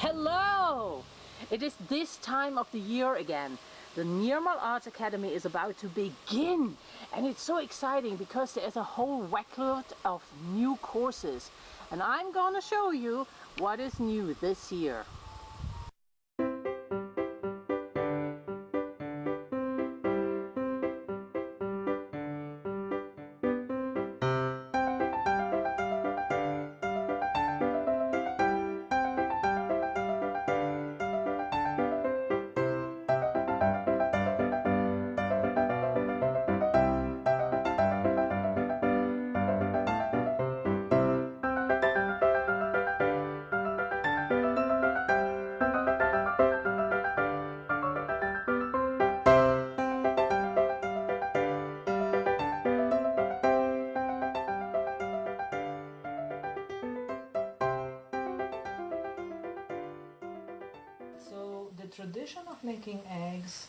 Hello! It is this time of the year again. The Nirmal Arts Academy is about to begin, and it's so exciting because there's a whole record of new courses, and I'm gonna show you what is new this year. So the tradition of making eggs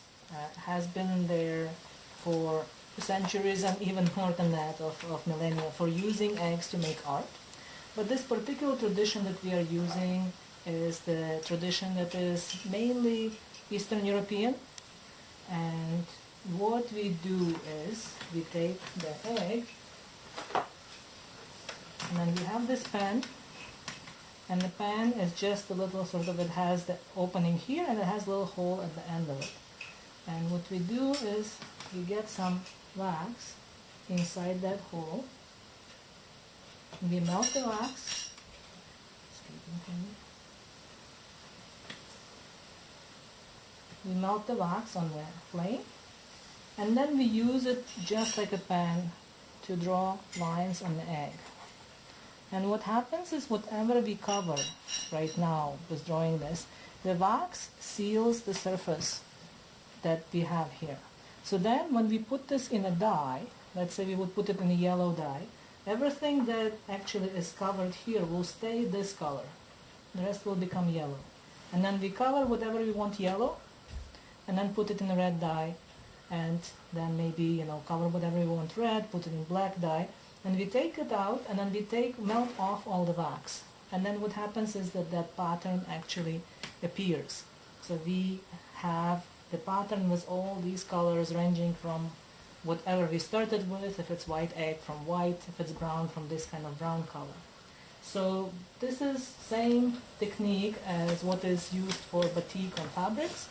has been there for centuries and even more than that, of millennia, for using eggs to make art. But this particular tradition that we are using is the tradition that is mainly Eastern European. And what we do is we take the egg and then we have this pan. And the pan is just a little sort of, it has the opening here and it has a little hole at the end of it. And what we do is we get some wax inside that hole. We melt the wax. We melt the wax on the flame. And then we use it just like a pan to draw lines on the egg. And what happens is whatever we cover right now with drawing this, the wax seals the surface that we have here. So then when we put this in a dye, let's say we would put it in a yellow dye, everything that actually is covered here will stay this color. The rest will become yellow. And then we cover whatever we want yellow, and then put it in a red dye, and then maybe, cover whatever we want red, put it in black dye. And we take it out, and then we melt off all the wax. And then what happens is that pattern actually appears. So we have the pattern with all these colors ranging from whatever we started with, if it's white egg from white, if it's brown from this kind of brown color. So this is same technique as what is used for batik on fabrics.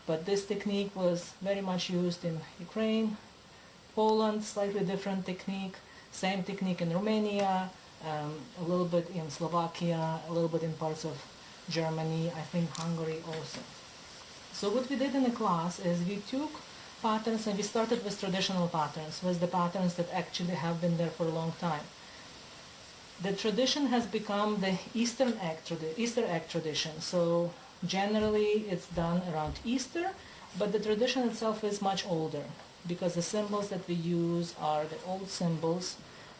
But this technique was very much used in Ukraine, Poland, slightly different technique. Same technique in Romania, a little bit in Slovakia, a little bit in parts of Germany, I think Hungary also. So what we did in the class is we took patterns and we started with traditional patterns, with the patterns that actually have been there for a long time. The tradition has become the Easter egg tradition. So generally it's done around Easter, but the tradition itself is much older, because the symbols that we use are the old symbols.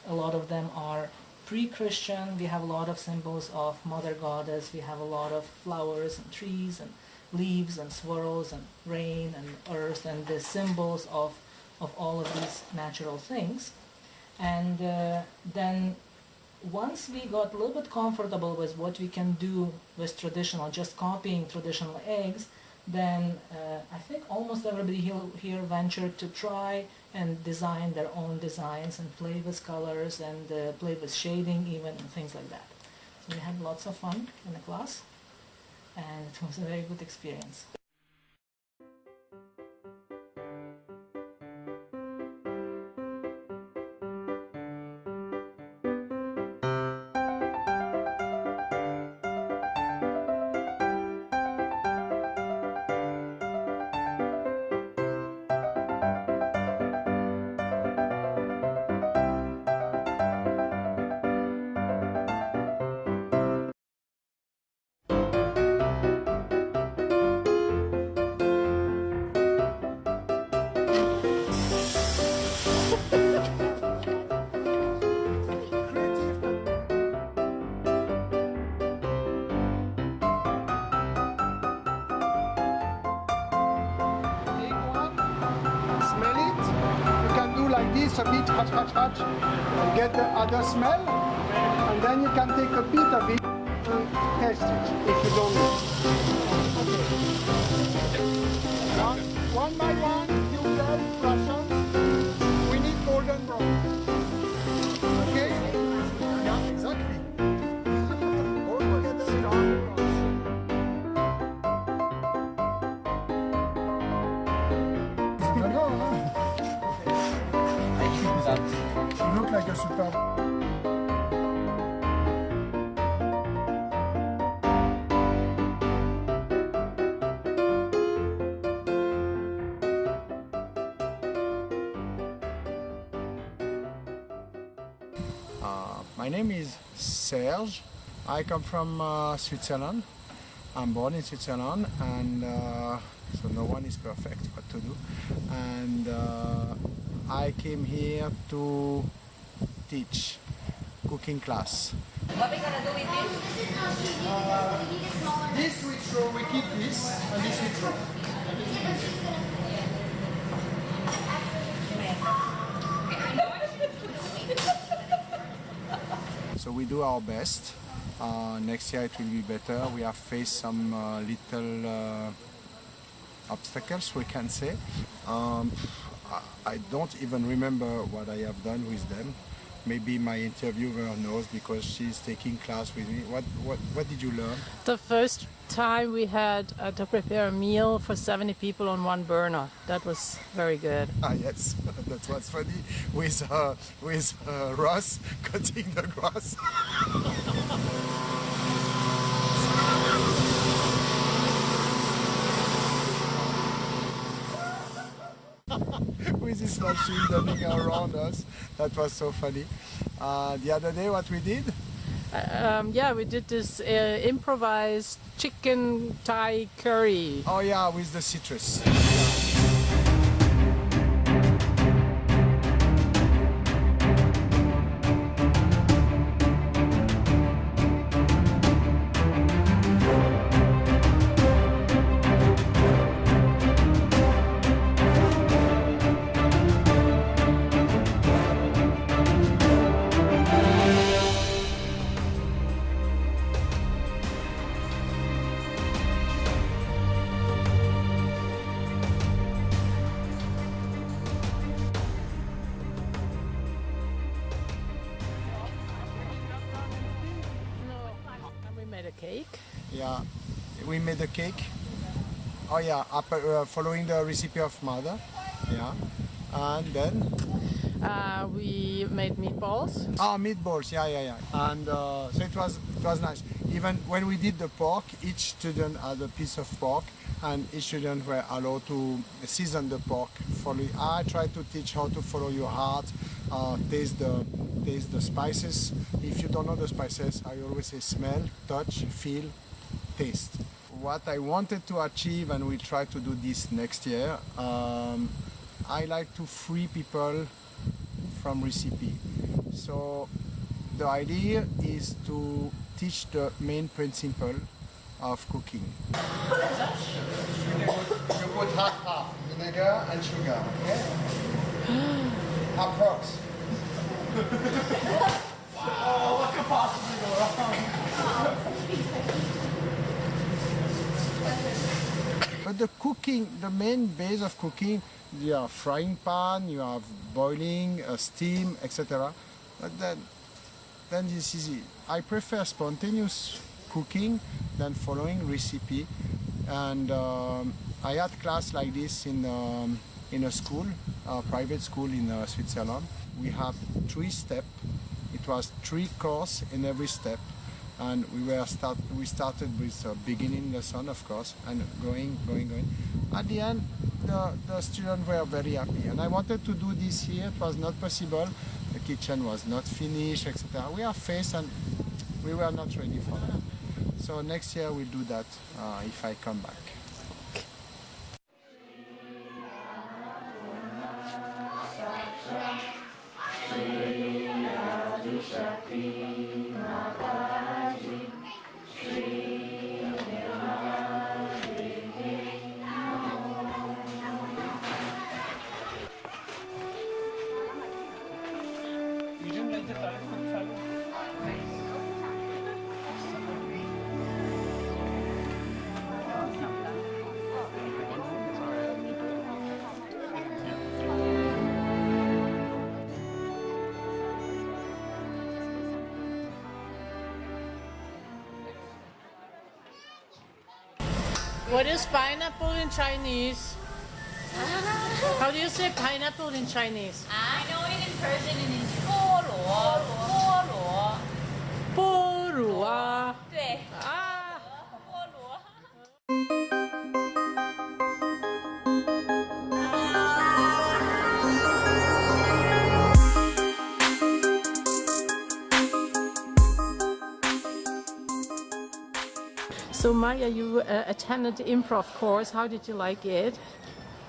A lot of them are pre-Christian. We have a lot of symbols of Mother Goddess. We have a lot of flowers and trees and leaves and swirls and rain and earth and the symbols of all of these natural things. And then once we got a little bit comfortable with what we can do with traditional, just copying traditional eggs, then I think almost everybody here ventured to try and design their own designs and play with colors and play with shading even and things like that. So we had lots of fun in the class, and it was a very good experience. like this, a bit hot, get the other smell, and then you can take a bit of it. and test it if you don't know. One by one, you get Russians. We need golden brown. Okay? Yeah, exactly. All together. You look like a super. My name is Serge. I come from Switzerland. I'm born in Switzerland, and so no one is perfect what to do. And I came here to teach cooking class. What are we gonna do with this? This we throw, we keep this, and this we throw. So we do our best. Next year it will be better. We have faced some little obstacles, we can say. I don't even remember what I have done with them. Maybe my interviewer knows because she's taking class with me. What did you learn? The first time we had to prepare a meal for 70 people on one burner. That was very good. Ah yes, that was funny with Ross cutting the grass. With this machine running around us, that was so funny. The other day, what we did? Yeah, we did this improvised chicken Thai curry. Oh yeah, with the citrus. And we made a cake. Yeah, we made a cake. Oh yeah, following the recipe of mother. Yeah, and then We made meatballs. meatballs. Yeah. And so it was nice. Even when we did the pork, each student had a piece of pork, and each student were allowed to season the pork. I try to teach how to follow your heart, taste the spices. If you don't know the spices, I always say smell, touch, feel, taste. What I wanted to achieve, and we try to do this next year, I like to free people from recipe. So the idea is to teach the main principle of cooking. You put half vinegar and sugar, okay? Approx. Oh, what could possibly go wrong? But the cooking, the main base of cooking, you have frying pan, you have boiling, steam, etc. But then this is it. I prefer spontaneous cooking than following recipe. And I had class like this in a school, a private school in Switzerland. We have 3 steps. It was 3 courses in every step. And we started with a beginning lesson, of course, and going. At the end, the students were very happy. And I wanted to do this here. It was not possible. The kitchen was not finished, etc. We have faced, and we were not ready for that. So next year we'll do that if I come back. What is pineapple in Chinese? How do you say pineapple in Chinese? I know it in Persian and it's 菠萝,菠萝,菠萝. 对 Ah. 菠萝 So Maya, you attended the improv course. How did you like it?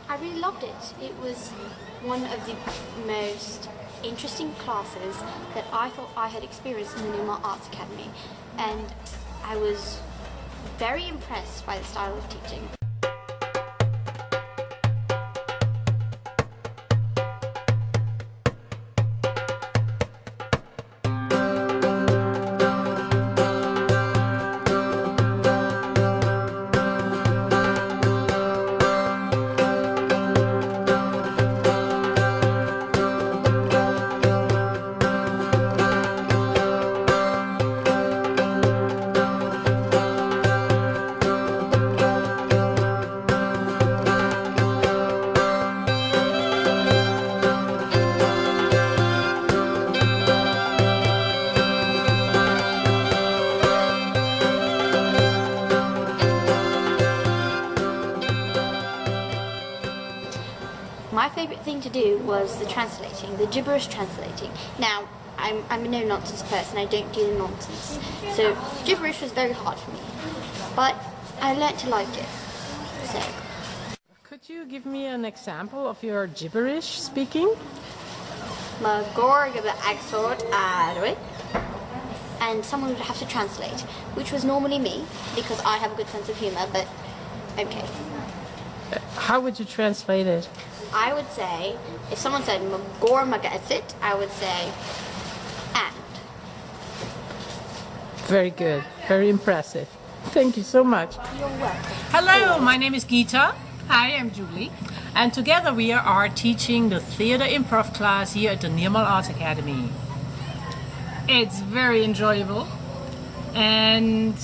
I really loved it. It was one of the most interesting classes that I thought I had experienced in the Nirmal Arts Academy, and I was very impressed by the style of teaching. My favourite thing to do was the translating, the gibberish translating. Now, I'm a no-nonsense person, I don't deal in nonsense. So, gibberish was very hard for me. But I learnt to like it. So. Could you give me an example of your gibberish speaking? And someone would have to translate, which was normally me, because I have a good sense of humour, but okay. How would you translate it? I would say, if someone said Magor Magasit, I would say and. Very good. Very impressive. Thank you so much. You're welcome. Hello, my name is Geeta. Hi, I'm Julie. And together we are teaching the theater improv class here at the Nirmal Arts Academy. It's very enjoyable and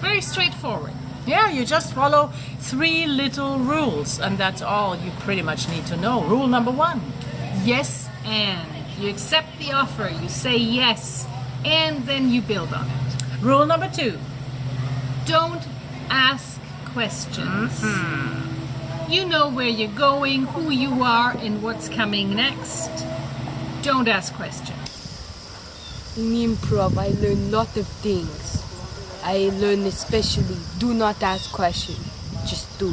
very straightforward. Yeah, you just follow 3 little rules and that's all you pretty much need to know. Rule number 1, yes and. You accept the offer, you say yes, and then you build on it. Rule number 2, don't ask questions. You know where you're going, who you are, and what's coming next. Don't ask questions. In improv, I learn a lot of things. I learn especially do not ask questions, just do.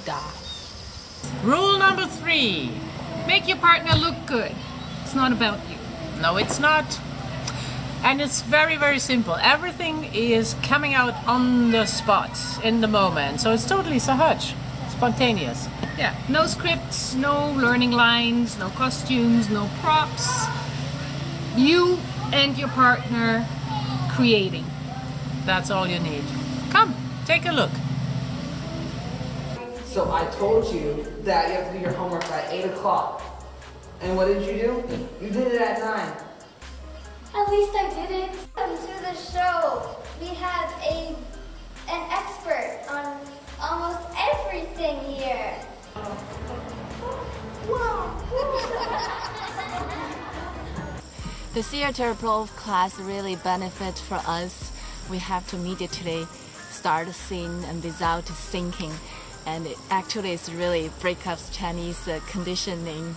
Da. Rule number 3, make your partner look good. It's not about you. No, it's not. And it's very, very simple. Everything is coming out on the spot, in the moment. So it's totally Sahaj, spontaneous. Yeah, no scripts, no learning lines, no costumes, no props. You and your partner creating. That's all you need. Come, take a look. So I told you that you have to do your homework by 8 o'clock. And what did you do? You did it at 9. At least I did it. Welcome to the show. We have an expert on almost everything here. The theater improv class really benefit for us. We have to immediately start a scene and without thinking. And it actually it's really break up Chinese conditioning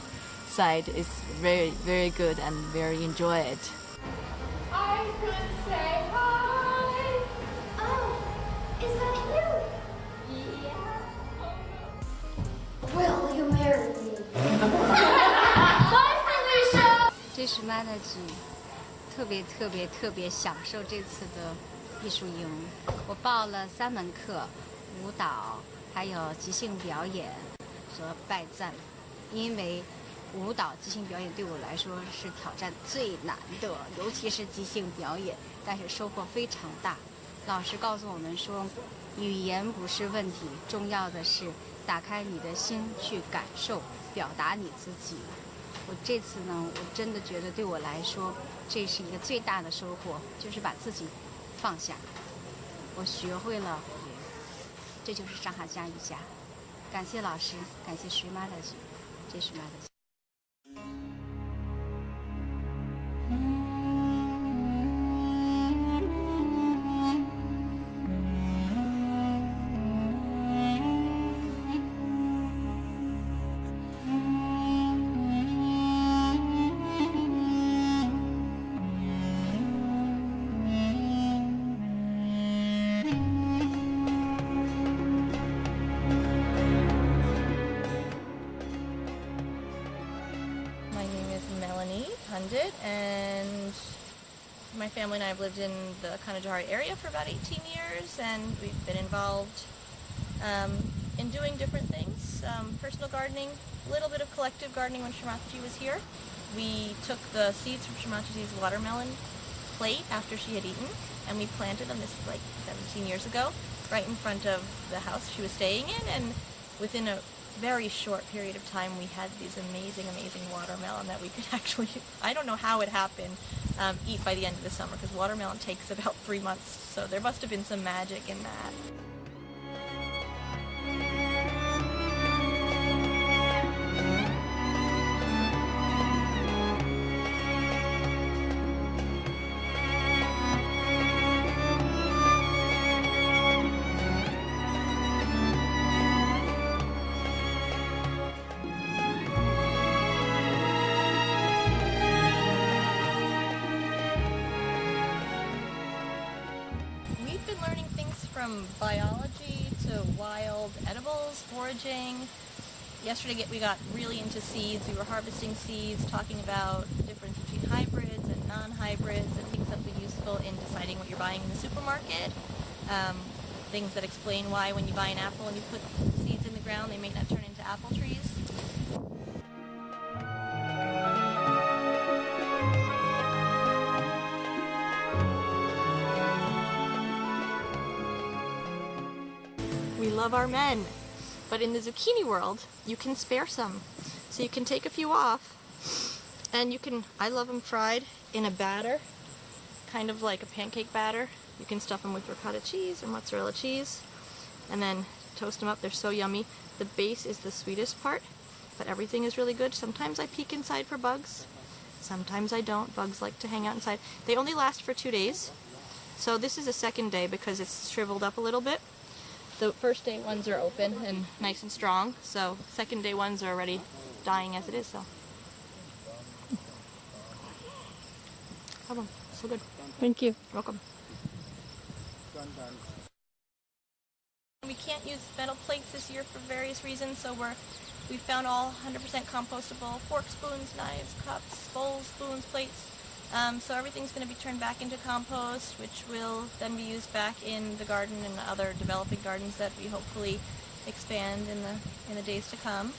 side is very, very good and very enjoy it. I could say hi. Oh, is that you? Yeah. Will you marry me? Bye, Felicia. 这是 manage 特别享受这次的艺术营。我报了3门课，舞蹈，还有即兴表演和拜赞。因为舞蹈、即兴表演对我来说是挑战最难的，尤其是即兴表演，但是收获非常大。老师告诉我们说，语言不是问题，重要的是打开你的心去感受、表达你自己。我这次呢，我真的觉得对我来说，这是一个最大的收获，就是把自己放下。我学会了这就是上海家瑜伽。感谢老师，感谢徐妈的姐，这是妈的。And my family and I have lived in the Kanajari area for about 18 years, and we've been involved in doing different things, personal gardening, a little bit of collective gardening when Srimataji was here. We took the seeds from Srimataji's watermelon plate after she had eaten, and we planted them, this is like 17 years ago, right in front of the house she was staying in, and within a very short period of time we had these amazing watermelon that we could actually, I don't know how it happened, eat by the end of the summer, because watermelon takes about 3 months, so there must have been some magic in that. From biology to wild edibles, foraging. Yesterday we got really into seeds. We were harvesting seeds, talking about the difference between hybrids and non-hybrids, and things that would be useful in deciding what you're buying in the supermarket. Things that explain why when you buy an apple and you put seeds in the ground, they may not turn into apple trees. We love our men, but in the zucchini world, you can spare some. So you can take a few off, and you can, I love them fried in a batter, kind of like a pancake batter. You can stuff them with ricotta cheese or mozzarella cheese, and then toast them up. They're so yummy. The base is the sweetest part, but everything is really good. Sometimes I peek inside for bugs. Sometimes I don't. Bugs like to hang out inside. They only last for 2 days. So this is a second day because it's shriveled up a little bit. The first day ones are open and nice and strong, so second day ones are already dying as it is, so. Come on, so good. Thank you. You're welcome. We can't use metal plates this year for various reasons, so we found all 100% compostable forks, spoons, knives, cups, bowls, spoons, plates. So everything's going to be turned back into compost, which will then be used back in the garden and other developing gardens that we hopefully expand in the days to come.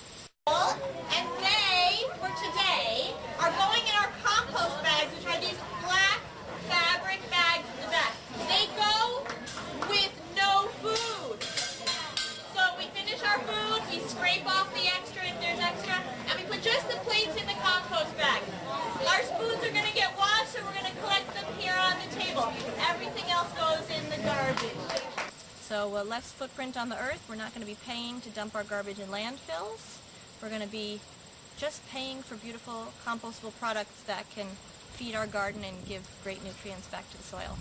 And they, for today, are going in our compost bags, which are these black fabric bags in the back. They go with no food. So we finish our food, we scrape off the extra if there's extra, and we put just the plates in the compost bag. Our spoons are going to get washed, so we're going to collect them here on the table. Everything else goes in the garbage. So less footprint on the earth. We're not going to be paying to dump our garbage in landfills. We're going to be just paying for beautiful compostable products that can feed our garden and give great nutrients back to the soil.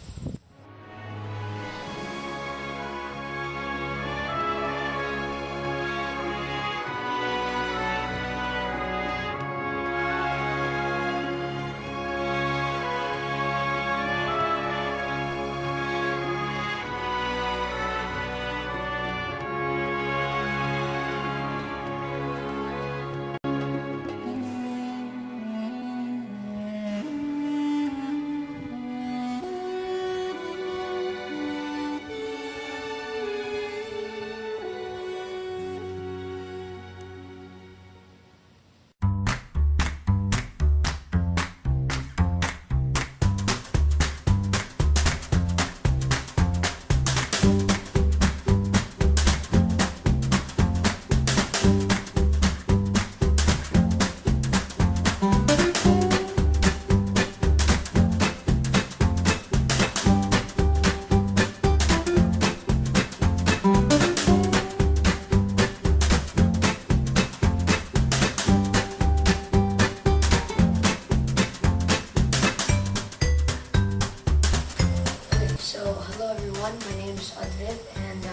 everyone. My name is Advit, and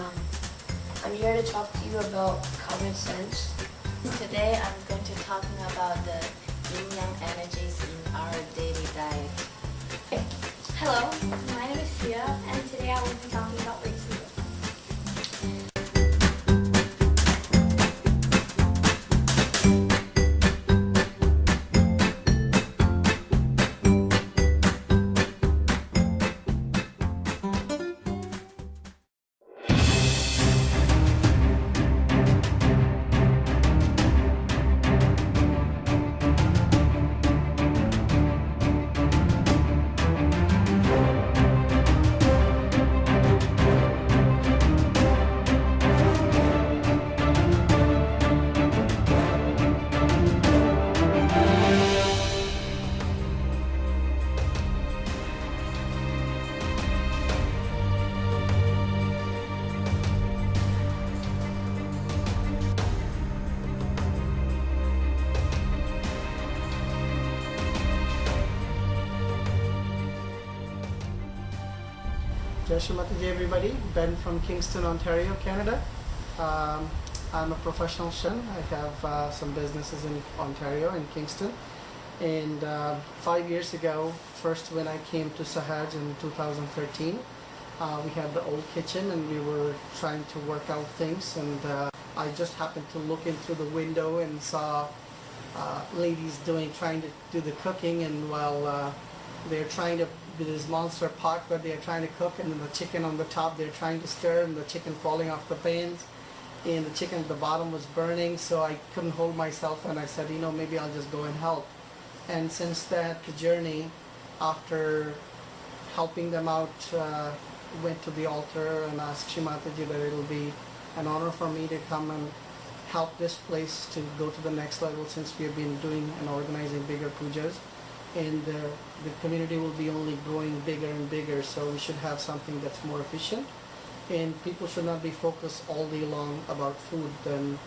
I'm here to talk to you about common sense. Today I'm going to talk about the yin-yang energies in our daily diet. Hello, my name is Sia, and today I will be talking about racism. Jai Shri Mataji, everybody. Ben from Kingston, Ontario, Canada. I'm a professional chef. I have some businesses in Ontario and Kingston. And 5 years ago, first when I came to Sahaja in 2013, we had the old kitchen and we were trying to work out things. And I just happened to look in through the window and saw ladies trying to do the cooking. And while they're trying to this monster pot where they're trying to cook, and then the chicken on the top they're trying to stir, and the chicken falling off the pans, and the chicken at the bottom was burning. So I couldn't hold myself, and I said, maybe I'll just go and help. And since that, the journey, after helping them out, went to the altar and asked Shri Mataji that it'll be an honor for me to come and help this place to go to the next level, since we have been doing and organizing bigger pujas. And the community will be only growing bigger and bigger, so we should have something that's more efficient. And people should not be focused all day long about food. Then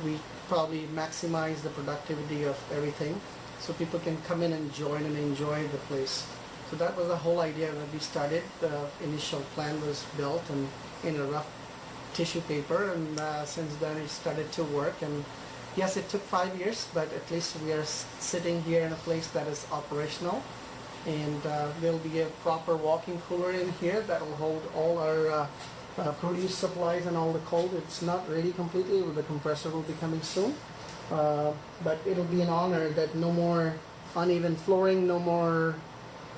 we probably maximize the productivity of everything, so people can come in and join and enjoy the place. So that was the whole idea when we started. The initial plan was built and in a rough tissue paper, and since then it started to work. And yes, it took 5 years, but at least we are sitting here in a place that is operational. And there will be a proper walk-in cooler in here that will hold all our produce supplies and all the cold. It's not ready completely, the compressor will be coming soon. But it'll be an honor that no more uneven flooring, no more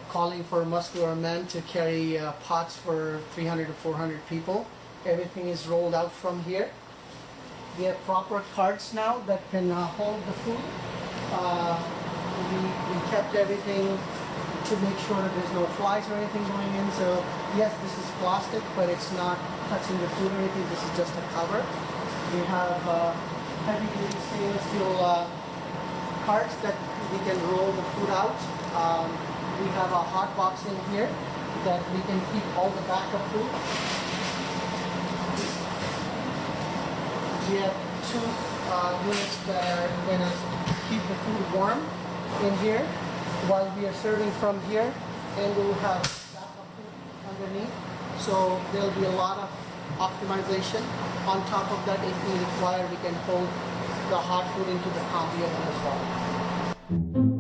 calling for muscular men to carry pots for 300 to 400 people. Everything is rolled out from here. We have proper carts now that can hold the food. We kept everything to make sure that there's no flies or anything going in. So yes, this is plastic, but it's not touching the food or anything. This is just a cover. We have heavy-duty stainless steel carts that we can roll the food out. We have a hot box in here that we can keep all the backup food. We have 2 units that are going to keep the food warm in here while we are serving from here, and we'll have backup food underneath. So there'll be a lot of optimization. On top of that, if we require, we can hold the hot food into the combi oven as well.